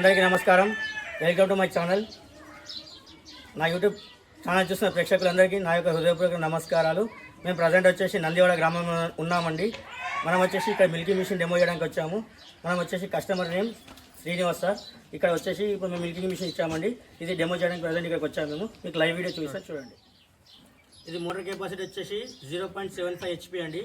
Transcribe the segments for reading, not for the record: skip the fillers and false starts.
అందరికీ నమస్కారం. Welcome to my channel. నా యూట్యూబ్ ఛానల్ చూసిన ప్రేక్షకులందరికీ నా యొక్క హృదయపూర్వక నమస్కారాలు. మేము ప్రజెంట్ వచ్చేసి నందివాడ గ్రామంలో ఉన్నామండి. మనం వచ్చేసి ఇక్కడ మిల్కీ మిషన్ డెమో చేయడానికి వచ్చాము. మనం వచ్చేసి కస్టమర్ నేమ్ శ్రీనివాస్ సార్. ఇక్కడ వచ్చేసి ఇప్పుడు మేము మిల్కీ మిషన్ ఇచ్చామండి. ఇది డెమో చేయడానికి ప్రజెంట్ ఇక్కడికి వచ్చాము. మేము మీకు లైవ్ వీడియో చూపిస్తాను, చూడండి. ఇది మోటార్ కెపాసిటీ వచ్చేసి 0.75 HP అండి.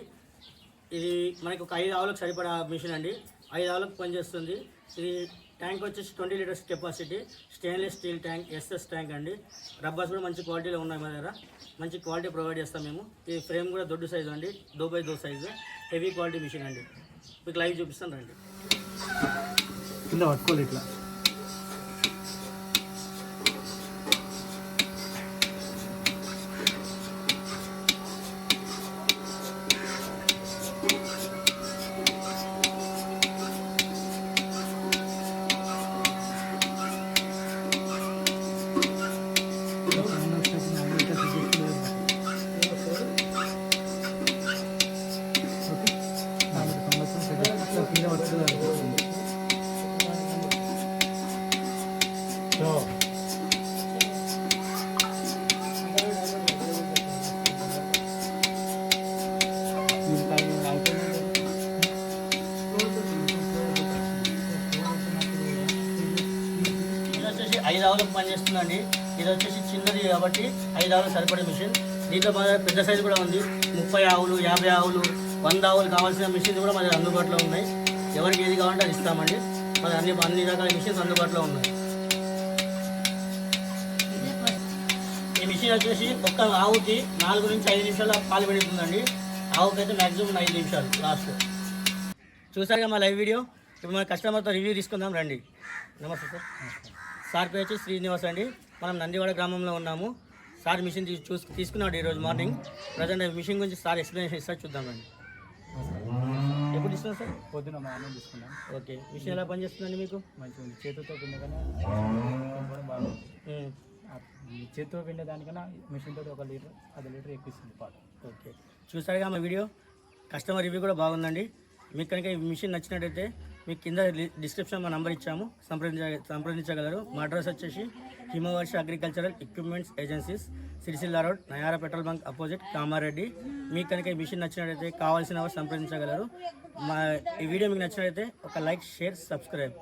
ఇది మనకి ఒక 5 ఆవులకు సరిపడా మిషన్ అండి. 5 ఆవులకు పనిచేస్తుంది. ఇది ట్యాంక్ వచ్చేసి 20 litres capacity, stainless steel tank, SS tank అండి. రబ్బర్స్ కూడా మంచి క్వాలిటీలో ఉన్నాయి మా దగ్గర. మంచి క్వాలిటీ ప్రొవైడ్ చేస్తాం మేము. ఈ ఫ్రేమ్ కూడా దొడ్డు సైజు అండి, 2x2 size, heavy quality machine అండి. మీకు లైవ్ చూపిస్తాను రండి. కింద పట్టుకోవాలి ఇట్లా. వచ్చేసి 5 ఆవులకు పనిచేస్తుందండి. ఇది వచ్చేసి చిన్నది కాబట్టి 5 ఆవులకు సరిపడే మిషన్. దీంట్లో మన పెద్ద సైజు కూడా ఉంది. 30 ఆవులు, 50 ఆవులు, 100 ఆవులు కావాల్సిన మిషన్స్ కూడా మన అందుబాటులో ఉన్నాయి. ఎవరికి ఏది కావాలంటే అది ఇస్తామండి. మన అన్ని రకాల మిషన్స్ అందుబాటులో ఉన్నాయి. ఈ మిషన్ వచ్చేసి ఒక్క ఆవుకి 4 నుంచి 5 నిమిషాల పాలు పెడుతుందండి. ఆవుకి అయితే మ్యాక్సిమం 5 నిమిషాలు లాస్ట్. చూసారుగా మా లైవ్ వీడియో. ఇప్పుడు మన కస్టమర్తో రివ్యూ తీసుకుందాం రండి. నమస్తే సార్. సార్ పేరు వచ్చి శ్రీనివాస్ అండి. మనం నందివాడ గ్రామంలో ఉన్నాము. సార్ మిషన్ తీసుకున్నాడు ఈరోజు మార్నింగ్. ప్రజెంట్ మిషన్ గురించి సార్ ఎక్స్ప్లెనేషన్ ఇస్తారు, చూద్దాం రండి. ఎప్పుడు ఇస్తున్నాం సార్? పొద్దున మార్నింగ్ తీసుకున్నాం. ఓకే, మిషన్ ఎలా పనిచేస్తుందండి మీకు? మంచిగా ఉంది. చేతితో పిండగానే బాగుంది. చేతితో పిండేదానికన్నా మిషన్ తోటి 1 లీటర్ 10 లీటర్ ఎక్కువ ఇస్తుంది పాలు. ఓకే, చూసారుగా మా వీడియో. కస్టమర్ రివ్యూ కూడా బాగుందండి. మీకు కనుక ఈ మిషన్ నచ్చినట్టయితే మీకు కింద డిస్క్రిప్షన్ మా నంబర్ ఇచ్చాము, సంప్రదించగలరు. మా అడ్రస్ వచ్చేసి Himavarsha agricultural equipments agencies, Sircilla road, Nayara petrol bunk opposite, Kamareddy. మీకు కనుక ఈ మిషన్ నచ్చినట్టయితే కావాల్సిన వారు సంప్రదించగలరు. మా ఈ వీడియో మీకు నచ్చినట్టయితే ఒక లైక్, షేర్, సబ్స్క్రైబ్.